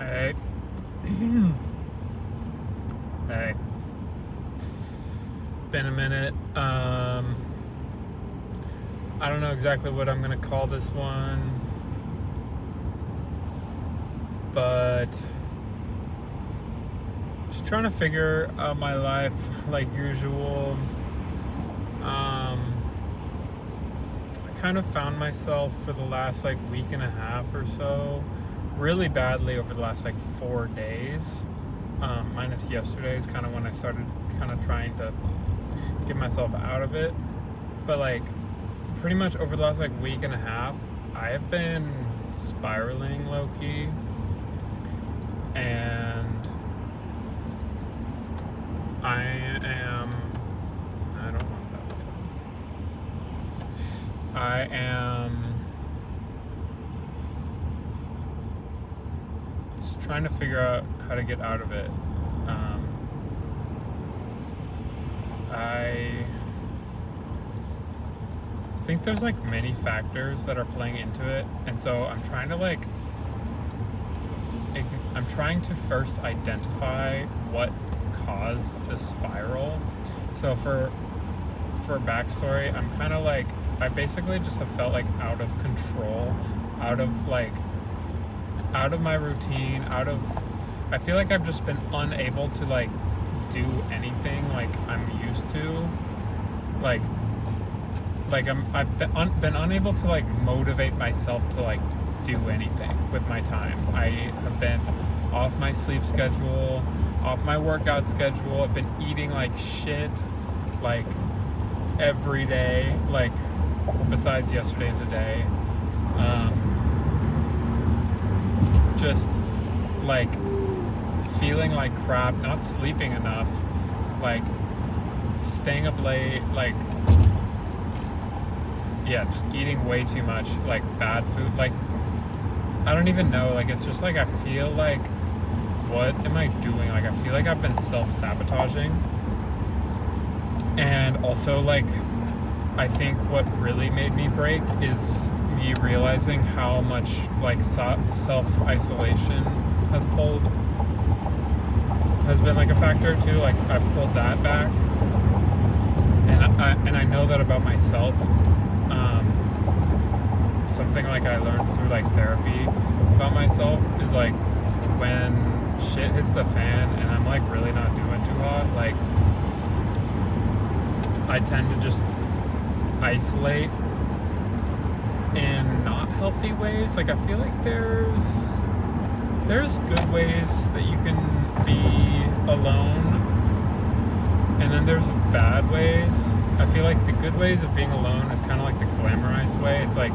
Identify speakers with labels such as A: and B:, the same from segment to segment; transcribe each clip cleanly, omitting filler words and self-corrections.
A: Hey. Hey. Been a minute. I don't know exactly what I'm gonna call this one, but just trying to figure out my life like usual. I kind of found myself for the last like week and a half or so really badly over the last like 4 days, minus yesterday's kind of when I started kind of trying to get myself out of it. But like pretty much over the last like week and a half, I have been spiraling low-key, and I don't want that light on. I am just trying to figure out how to get out of it. I think there's like many factors that are playing into it, and so I'm trying to first identify what caused the spiral. So for backstory, I'm kind of like, I basically just have felt like out of control, out of my routine, I feel like I've just been unable to like do anything like I'm used to, I've been unable to like motivate myself to like do anything with my time. I have been off my sleep schedule, off my workout schedule. I've been eating like shit like every day, like besides yesterday and today. Just like feeling like crap, not sleeping enough, like staying up late, like just eating way too much, like bad food. Like I don't even know, like it's just like I feel like, what am I doing? Like I feel like I've been self-sabotaging. And also like I think what really made me break is me realizing how much like self-isolation has been like a factor too. Like I've pulled that back, and I know that about myself. Something like I learned through like therapy about myself is like when shit hits the fan and I'm like really not doing too hot, like I tend to just isolate in not healthy ways. Like I feel like there's good ways that you can be alone, and then there's bad ways. I feel like the good ways of being alone is kind of like the glamorized way. It's like,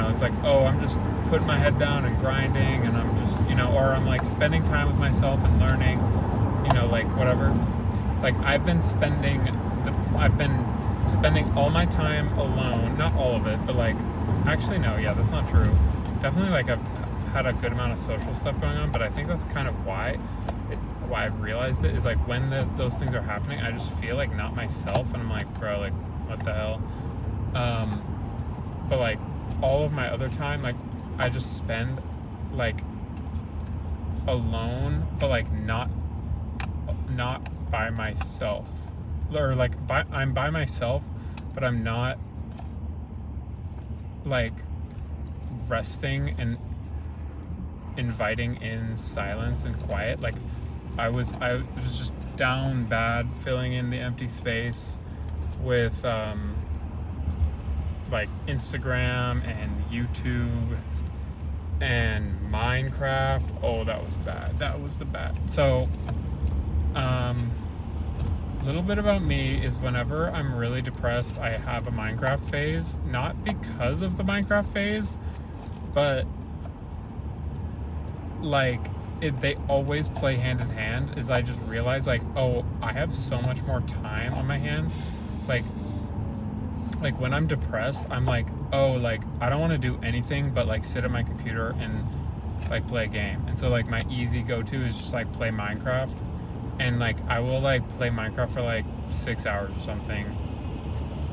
A: it's like, oh, I'm just putting my head down and grinding, and I'm just, or I'm like spending time with myself and learning, like whatever. Like I've been spending all my time alone, not all of it, but like, actually no, yeah, that's not true. Definitely like I've had a good amount of social stuff going on, but I think that's kind of why I've realized it is like when those things are happening, I just feel like not myself, and I'm like, bro, like what the hell? But like all of my other time, like I just spend like alone, but like not by myself, or like I'm by myself, but I'm not like resting and inviting in silence and quiet. Like I was just down bad, filling in the empty space with like Instagram and YouTube and Minecraft. Oh, that was bad. That was the bad. So a little bit about me is whenever I'm really depressed, I have a Minecraft phase. Not because of the Minecraft phase, but like they always play hand in hand. Is I just realize like, oh, I have so much more time on my hands. Like when I'm depressed, I'm like, oh, like I don't want to do anything but like sit at my computer and like play a game. And so like my easy go-to is just like play Minecraft, and like I will like play Minecraft for like 6 hours or something,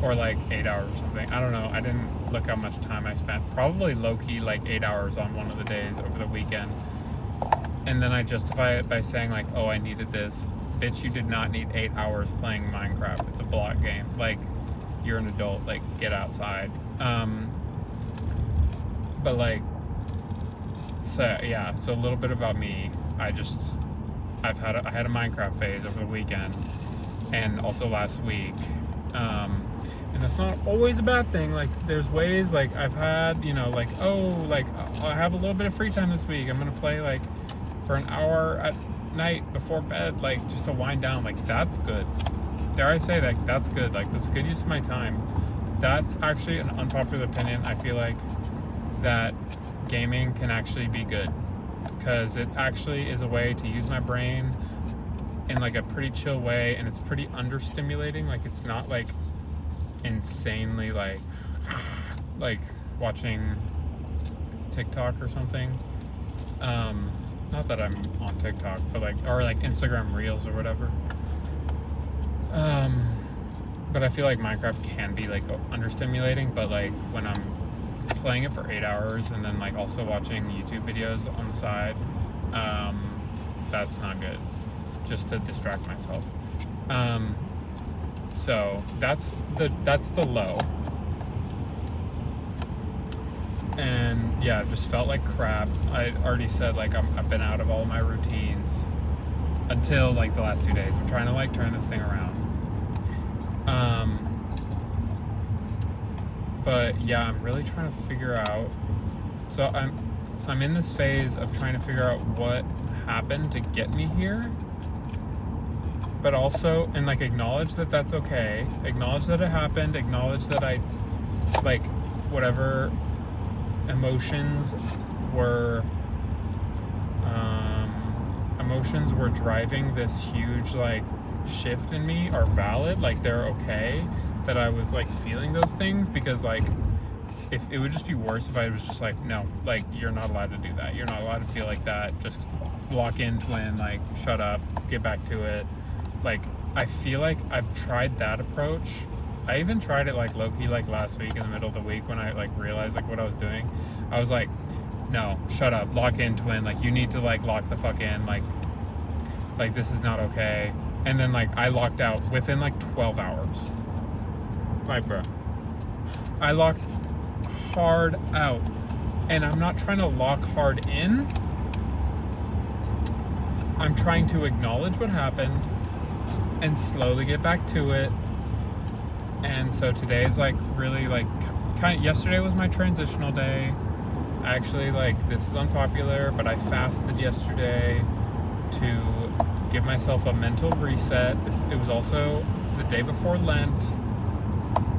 A: or like 8 hours or something. I don't know, I didn't look how much time I spent. Probably low-key like 8 hours on one of the days over the weekend. and then I justify it by saying like, oh, I needed this. Bitch, you did not need 8 hours playing Minecraft. It's a block game. Like, you're an adult. Like, get outside. But like, so yeah. So a little bit about me. I had a Minecraft phase over the weekend, and also last week. And that's not always a bad thing. Like, there's ways, like, I've had, like, oh, like, I have a little bit of free time this week. I'm gonna play, like, for an hour at night before bed, like, just to wind down. Like, that's good. Dare I say that? That's good. Like, that's a good use of my time. That's actually an unpopular opinion. I feel like that gaming can actually be good, because it actually is a way to use my brain in, like, a pretty chill way, and it's pretty understimulating. Like, it's not, like, insanely like watching TikTok or something. Not that I'm on TikTok, but like, or like Instagram Reels or whatever. But I feel like Minecraft can be like understimulating, but like when I'm playing it for 8 hours and then like also watching YouTube videos on the side, that's not good, just to distract myself. So that's the low. And yeah, it just felt like crap. I already said, like, I've been out of all my routines until like the last 2 days. I'm trying to like turn this thing around. But yeah, I'm really trying to figure out. So I'm in this phase of trying to figure out what happened to get me here. But also, and like, acknowledge that that's okay. Acknowledge that it happened. Acknowledge that I, like, whatever emotions were driving this huge, like, shift in me are valid. Like, they're okay that I was, like, feeling those things, because, like, if it would just be worse if I was just like, no, like, you're not allowed to do that. You're not allowed to feel like that. Just lock in, twin, like, shut up, get back to it. Like, I feel like I've tried that approach. I even tried it like low-key like last week in the middle of the week when I like realized like what I was doing. I was like, no, shut up, lock in, twin. Like, you need to like lock the fuck in. Like this is not okay. And then like I locked out within like 12 hours. Like, bro, I locked hard out. And I'm not trying to lock hard in. I'm trying to acknowledge what happened and slowly get back to it. And so today is like really like kind of, yesterday was my transitional day. Actually, like, this is unpopular, but I fasted yesterday to give myself a mental reset. It was also the day before Lent,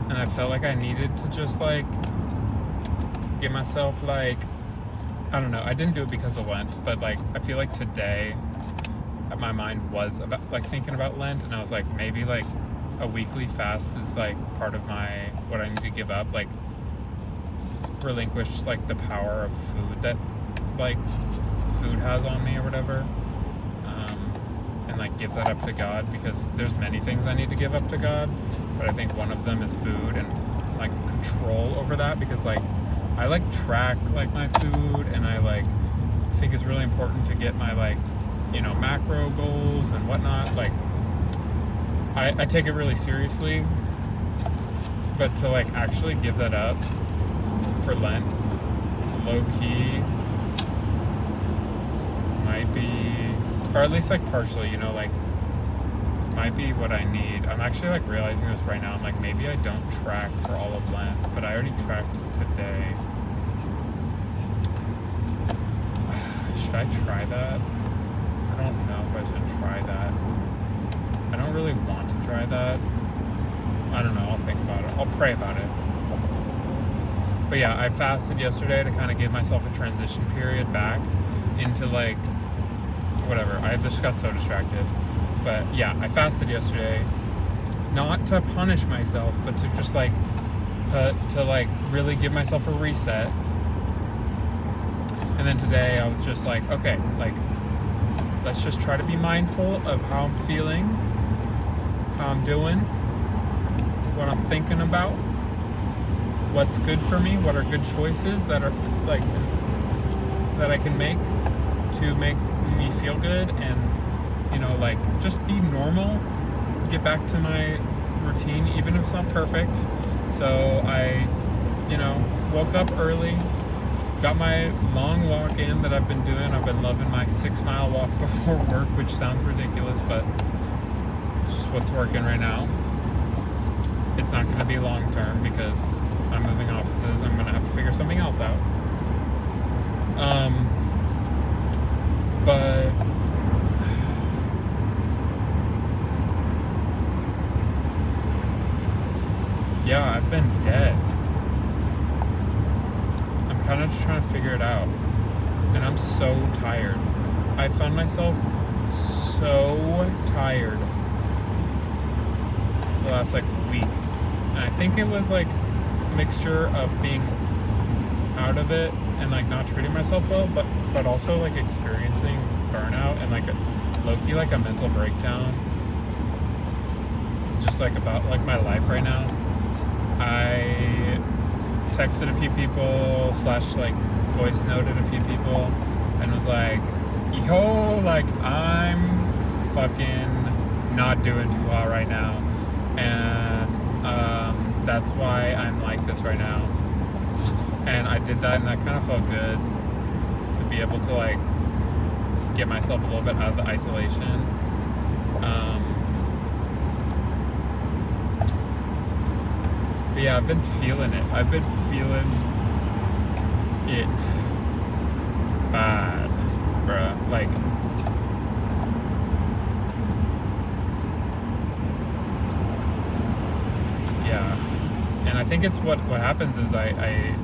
A: and I felt like I needed to just like give myself, like, I don't know, I didn't do it because of Lent, but like I feel like today my mind was about like thinking about Lent, and I was like, maybe like a weekly fast is like part of my what I need to give up, like relinquish like the power of food that like food has on me or whatever, and like give that up to God, because there's many things I need to give up to God, but I think one of them is food, and like control over that, because like I like track like my food, and I like think it's really important to get my like, you know, macro goals and whatnot. Like I take it really seriously, but to like actually give that up for Lent, low key, might be, or at least like partially, you know, like might be what I need. I'm actually like realizing this right now. I'm like, maybe I don't track for all of Lent, but I already tracked today. Should I try that? I don't know if I should try that. I don't really want to try that. I don't know. I'll think about it. I'll pray about it. But yeah, I fasted yesterday to kind of give myself a transition period back into like whatever. I just got so distracted. But yeah, I fasted yesterday, not to punish myself, but to just like to like really give myself a reset. And then today I was just like, okay, like let's just try to be mindful of how I'm feeling, how I'm doing, what I'm thinking about, what's good for me, what are good choices that are like that I can make to make me feel good and, you know, like, just be normal, get back to my routine, even if it's not perfect. So I, you know, woke up early, got my long walk in that I've been doing. I've been loving my 6-mile walk before work, which sounds ridiculous, but it's just what's working right now. It's not going to be long term because I'm moving offices. I'm going to have to figure something else out. But yeah, I've been dead. I'm kind of just trying to figure it out. And I'm so tired. I found myself so tired the last like week. And I think it was like a mixture of being out of it and like not treating myself well, but also like experiencing burnout and like low-key like a mental breakdown just like about like my life right now. I texted a few people / like voice noted a few people and was like, yo, like I'm fucking not doing too well right now, and that's why I'm like this right now. And I did that, and that kind of felt good to be able to like get myself a little bit out of the isolation. But yeah, I've been feeling it. I've been feeling it bad, bruh. Like, yeah. And I think it's what happens is I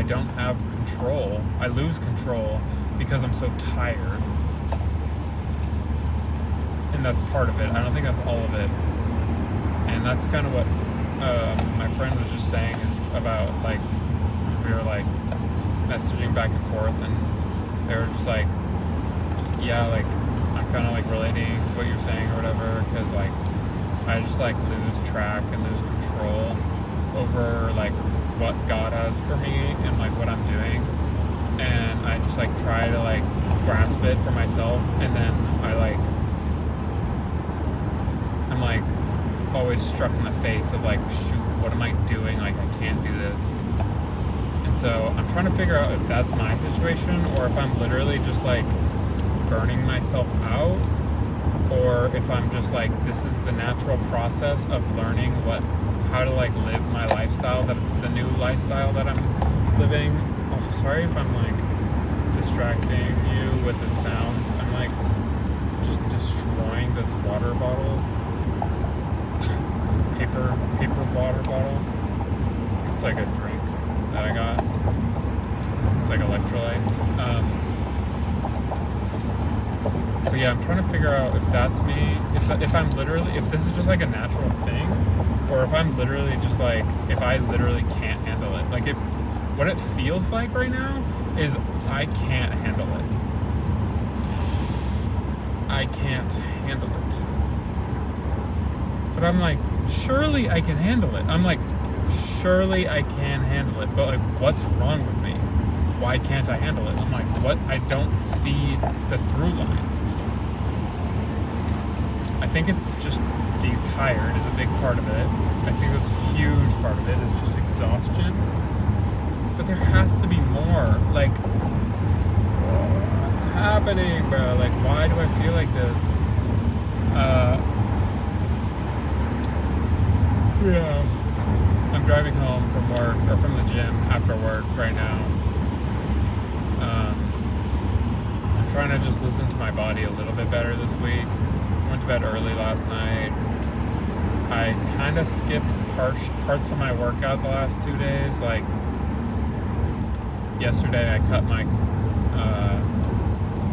A: don't have control. I lose control because I'm so tired. And that's part of it. I don't think that's all of it. And that's kind of what my friend was just saying is about, like, we were like messaging back and forth, and they were just like, yeah, like I'm kind of like relating to what you're saying or whatever, because like I just like lose track and lose control over like what God has for me and like what I'm doing, and I just like try to like grasp it for myself, and then I'm like always struck in the face of like, shoot, what am I doing? Like, I can't do this. And so I'm trying to figure out if that's my situation, or if I'm literally just like burning myself out, or if I'm just like, this is the natural process of learning how to like live my lifestyle, the new lifestyle that I'm living. Also, sorry if I'm like distracting you with the sounds. I'm like just destroying this water bottle. paper water bottle. It's like a drink that I got. It's like electrolytes. But yeah, I'm trying to figure out if that's me, if this is just like a natural thing, or if I'm literally just like, if I literally can't handle it. Like, if what it feels like right now is I can't handle it. I can't handle it. But I'm like, surely I can handle it. I'm like, surely I can handle it. But like, what's wrong with me? Why can't I handle it? I'm like, what? I don't see the through line. I think it's just being tired is a big part of it. I think that's a huge part of it, is just exhaustion. But there has to be more. Like, what's happening, bro? Like, why do I feel like this? Yeah. I'm driving home from work, or from the gym after work right now. I'm trying to just listen to my body a little bit better this week. I went to bed early last night. I kind of skipped parts of my workout the last 2 days. Like, yesterday I cut my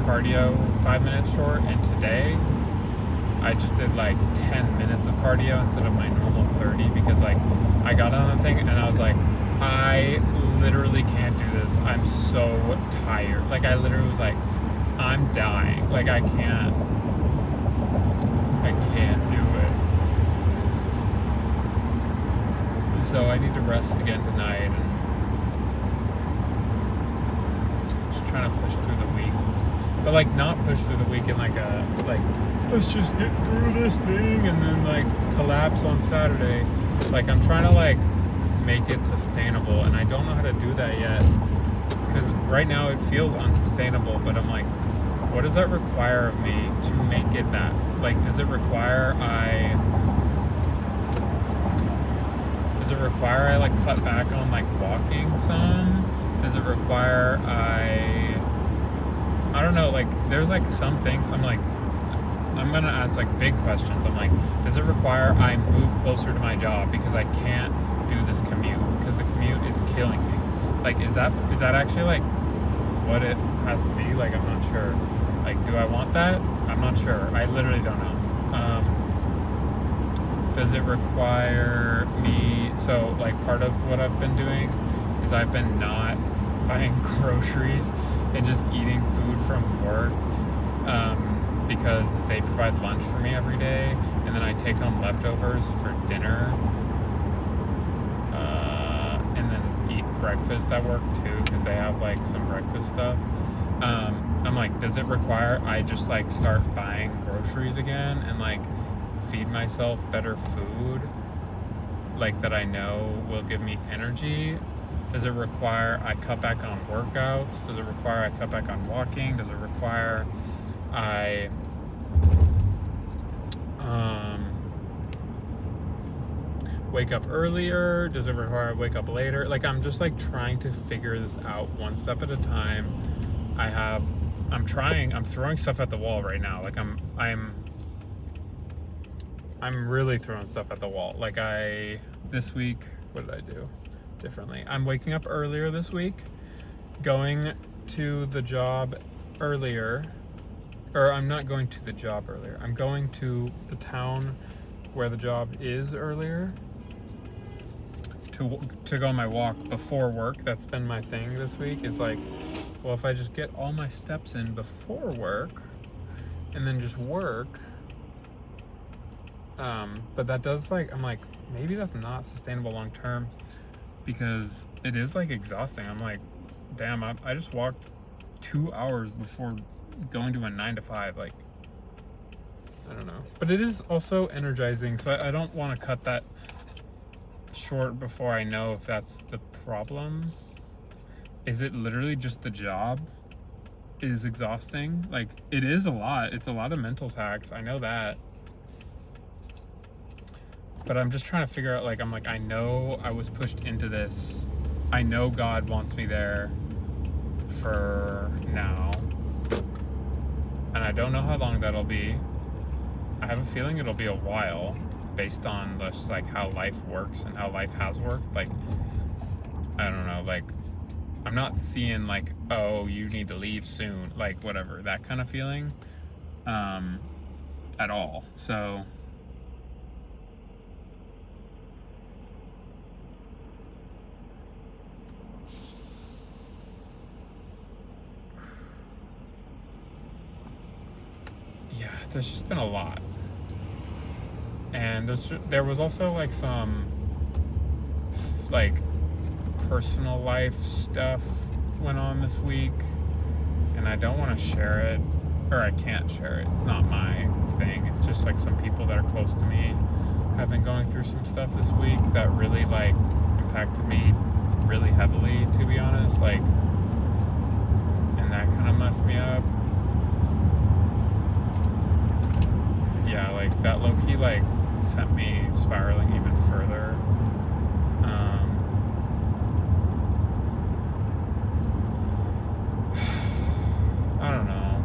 A: cardio 5 minutes short, and today I just did like 10 minutes of cardio instead of my normal 30, because like I got on the thing and I was like, I literally can't do this. I'm so tired. Like, I literally was like, I'm dying. Like, I can't do it. So I need to rest again tonight. And just trying to push through the week, but like not push through the week in like a like let's just get through this thing and then like collapse on Saturday. Like I'm trying to like make it sustainable, and I don't know how to do that yet because right now it feels unsustainable. But I'm like, what does that require of me to make it that? Like, does it require I like cut back on like walking some? Does it require I don't know, like there's like some things I'm like, I'm gonna ask like big questions. I'm like, does it require I move closer to my job because I can't do this commute because the commute is killing me? Like, is that actually like what it has to be? Like, I'm not sure. Like, do I want that? I'm not sure. I literally don't know. Does it require me? So like part of what I've been doing is I've been not buying groceries and just eating food from work because they provide lunch for me every day, and then I take home leftovers for dinner, and then eat breakfast at work too because they have like some breakfast stuff. I'm like, does it require I just like start buying groceries again and like feed myself better food, like that I know will give me energy? Does it require I cut back on workouts? Does it require I cut back on walking? Does it require I wake up earlier? Does it require I wake up later? Like, I'm just like trying to figure this out one step at a time. I'm throwing stuff at the wall right now. Like I'm really throwing stuff at the wall. Like this week, what did I do differently? I'm waking up earlier this week, going to the job earlier, or I'm not going to the job earlier. I'm going to the town where the job is earlier to go on my walk before work. That's been my thing this week, is like, well, if I just get all my steps in before work and then just work, but that does like, I'm like, maybe that's not sustainable long term because it is like exhausting. I'm like, damn, I just walked 2 hours before going to a 9 to 5. Like, I don't know, but it is also energizing. So I don't want to cut that short before I know if that's the problem. Is it literally just the job is exhausting? Like, it is a lot. It's a lot of mental tax. I know that. But I'm just trying to figure out, like, I'm like, I know I was pushed into this. I know God wants me there for now. And I don't know how long that'll be. I have a feeling it'll be a while based on just, like, how life works and how life has worked. Like, I don't know, like, I'm not seeing, like, oh, you need to leave soon, like, whatever, that kind of feeling, at all. So, yeah, there's just been a lot. And there was also, like, some, like, personal life stuff went on this week, and I don't want to share it, or I can't share it. It's not my thing. It's just like some people that are close to me have been going through some stuff this week that really like impacted me really heavily, to be honest. Like, and that kind of messed me up. Yeah, like that low-key like sent me spiraling even further. I don't know.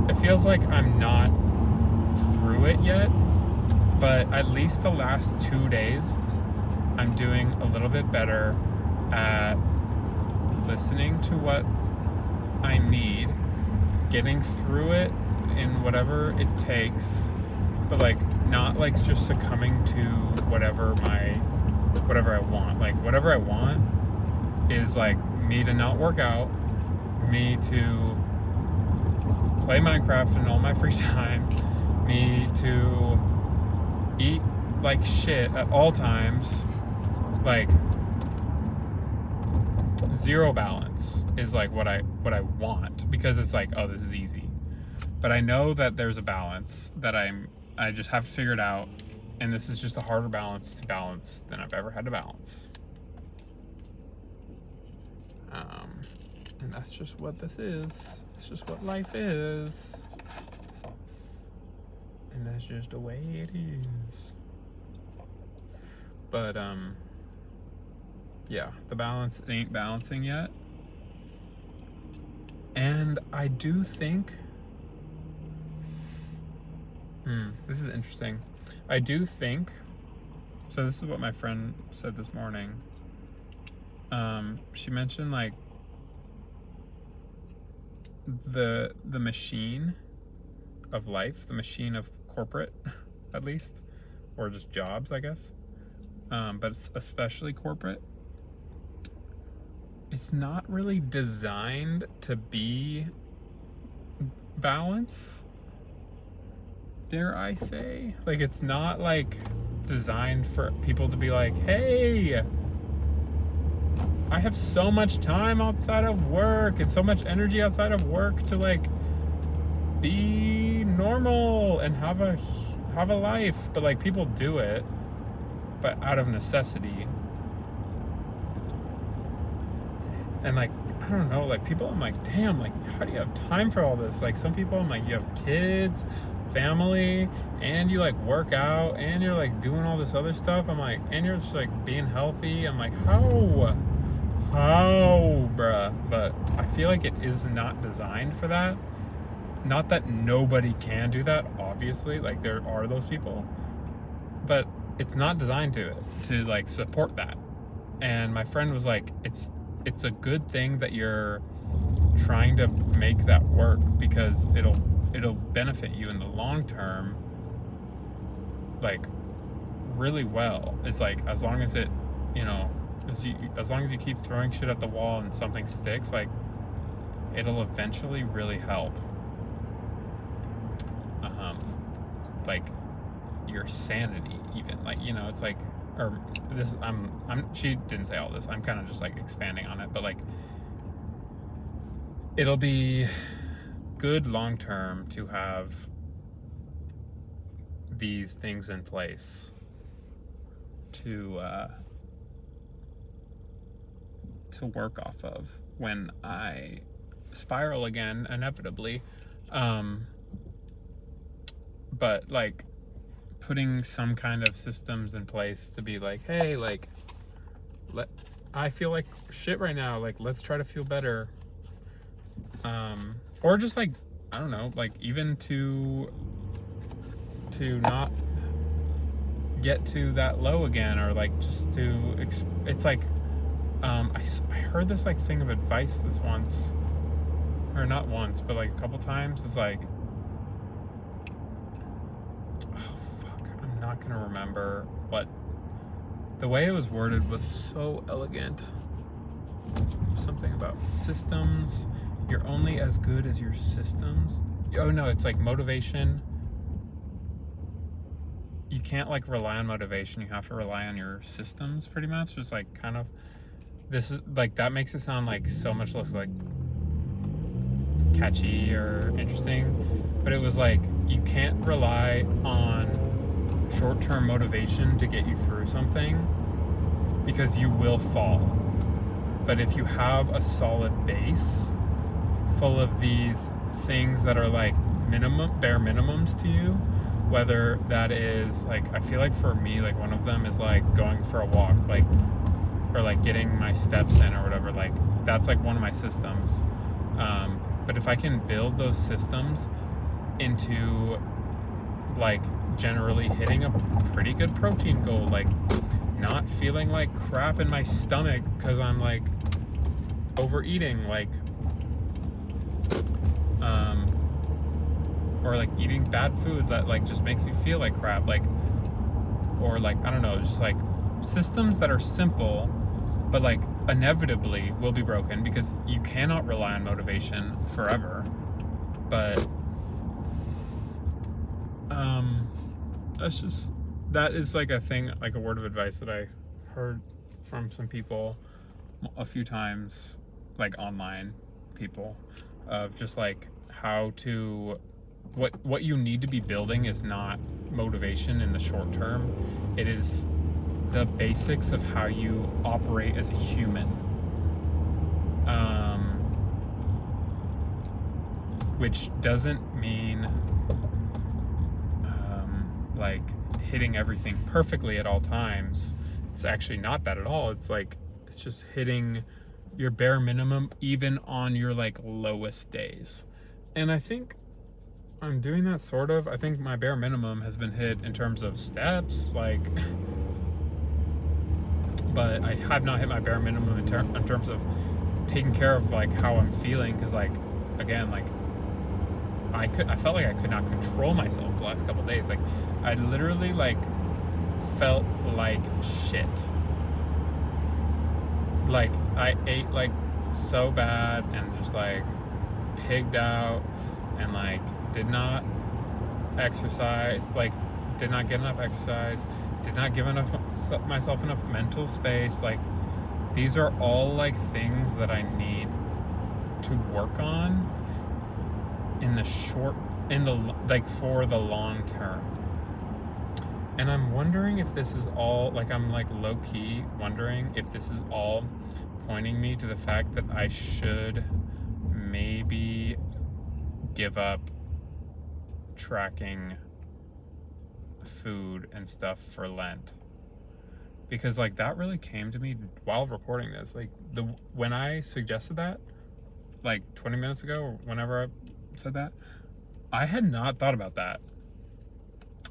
A: It feels like I'm not through it yet, but at least the last 2 days, I'm doing a little bit better at listening to what I need, getting through it in whatever it takes, but like not like just succumbing to whatever I want. Like, whatever I want is like me to not work out, me to play Minecraft in all my free time, me to eat like shit at all times, like zero balance is like what I want, because it's like, oh, this is easy. But I know that there's a balance that I just have to figure it out, and this is just a harder balance to balance than I've ever had to balance. And that's just what this is. It's just what life is. And that's just the way it is. But yeah, the balance ain't balancing yet. And I do think this is interesting. I do think, so this is what my friend said this morning. She mentioned like the machine of life, the machine of corporate, at least, or just jobs, I guess. But it's especially corporate. It's not really designed to be balance, dare I say. Like, it's not like designed for people to be like, hey, I have so much time outside of work and so much energy outside of work to like be normal and have a life. But like, people do it, but out of necessity. And like, I don't know, like people, I'm like, damn, like how do you have time for all this? Like some people, I'm like, you have kids, family, and you like work out, and you're like doing all this other stuff. I'm like, and you're just like being healthy. I'm like, how bruh? But I feel like it is not designed for that. Not that nobody can do that, obviously, like there are those people, but it's not designed to like support that. And my friend was like, it's a good thing that you're trying to make that work, because it'll benefit you in the long term, like really well. It's like, as long as it, you know, as long as you keep throwing shit at the wall and something sticks, like it'll eventually really help. Like your sanity, even, like, you know, it's like, or this, she didn't say all this, I'm kind of just like expanding on it, but like it'll be good long term to have these things in place to work off of when I spiral again, inevitably. But like putting some kind of systems in place to be like, hey, like, I feel like shit right now, like let's try to feel better. Or just like, I don't know, like even to not get to that low again, or like just to it's like I heard this like thing of advice this once, or not once, but like a couple times. It's like, oh fuck, I'm not gonna remember what the way it was worded was. So elegant. Something about systems. You're only as good as your systems. Oh no, it's like motivation. You can't like rely on motivation. You have to rely on your systems, pretty much. It's like kind of, this is like, that makes it sound like so much less like catchy or interesting. But it was like, you can't rely on short-term motivation to get you through something, because you will fall. But if you have a solid base full of these things that are like bare minimums to you, whether that is like, I feel like for me, like one of them is like going for a walk, like, or like getting my steps in or whatever, like that's like one of my systems. But if I can build those systems into like generally hitting a pretty good protein goal, like not feeling like crap in my stomach because I'm like overeating, like or like eating bad food that like just makes me feel like crap, like, or like, I don't know, just like systems that are simple but like inevitably will be broken, because you cannot rely on motivation forever. But that is like a thing, like a word of advice that I heard from some people, a few times, like online people, of just like how to, what you need to be building is not motivation in the short term. It is the basics of how you operate as a human. Which doesn't mean like hitting everything perfectly at all times. It's actually not that at all. It's like, it's just hitting your bare minimum even on your like lowest days. And I think I'm doing that sort of. I think my bare minimum has been hit in terms of steps, like, but I have not hit my bare minimum in terms of taking care of like how I'm feeling. Cause like, again, like I felt like I could not control myself the last couple of days. Like I literally like felt like shit. Like I ate like so bad and just like pigged out and like did not exercise, like did not get enough exercise, did not give myself enough mental space. Like these are all like things that I need to work on for the long term. And I'm wondering if this is all, like, I'm like low-key wondering if this is all pointing me to the fact that I should maybe give up tracking food and stuff for Lent. Because like that really came to me while recording this. Like when I suggested that, like 20 minutes ago, or whenever I said that, I had not thought about that.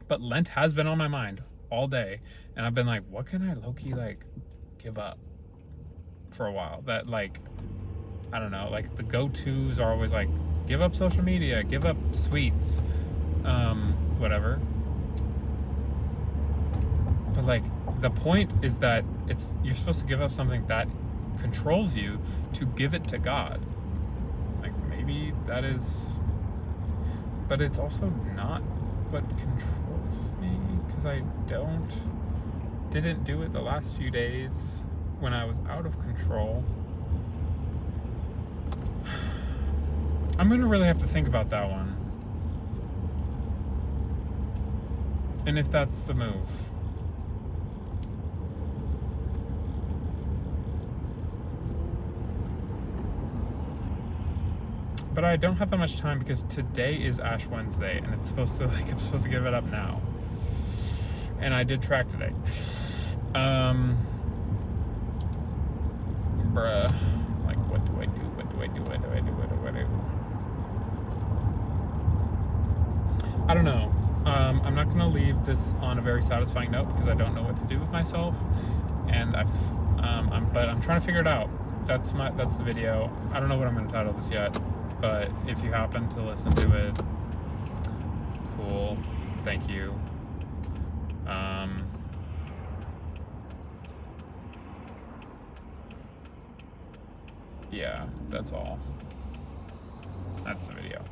A: But Lent has been on my mind all day, and I've been like, what can I low-key like give up for a while? That like, I don't know, like the go-tos are always like, give up social media, give up sweets, whatever. But like the point is that you're supposed to give up something that controls you to give it to God. Like maybe that is, but it's also not what controls me, because I didn't do it the last few days when I was out of control. I'm gonna really have to think about that one, and if that's the move. But I don't have that much time because today is Ash Wednesday and it's supposed to, like, I'm supposed to give it up now. And I did track today. Bruh. Like, what do I do? I don't know. I'm not gonna leave this on a very satisfying note because I don't know what to do with myself. And but I'm trying to figure it out. That's the video. I don't know what I'm gonna title this yet. But if you happen to listen to it, cool, thank you. Yeah, that's all. That's the video.